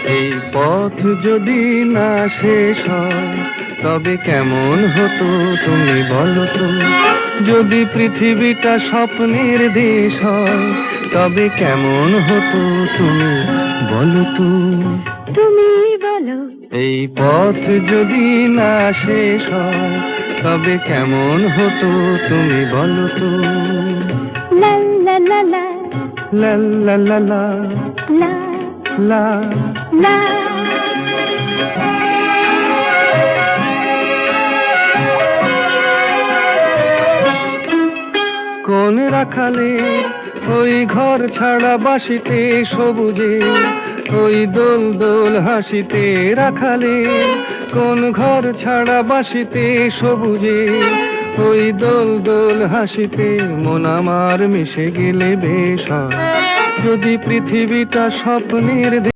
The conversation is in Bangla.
এই পথ যদি না শেষ হয় তবে কেমন হতো তুমি বলো তো? যদি পৃথিবীটা স্বপ্নের দেশ হয় তবে কেমন হতো তুমি বলো তো? তুমি বলো। এই পথ যদি না শেষ হয় তবে কেমন হতো তুমি বলো তো? লা লা লা লা লা লা লা লা লা লা। লা। কোন রাখালে ওই ঘর ছাড়া বাসিতে সবুজে, ওই দোল দোল হাসিতে রাখালে কোন ঘর ছাড়া বাসিতে সবুজে, ওই দোল দোল হাসিতে মন আমার মিশে গেলে বেশ হয়। যদি পৃথিবীটা স্বপ্নের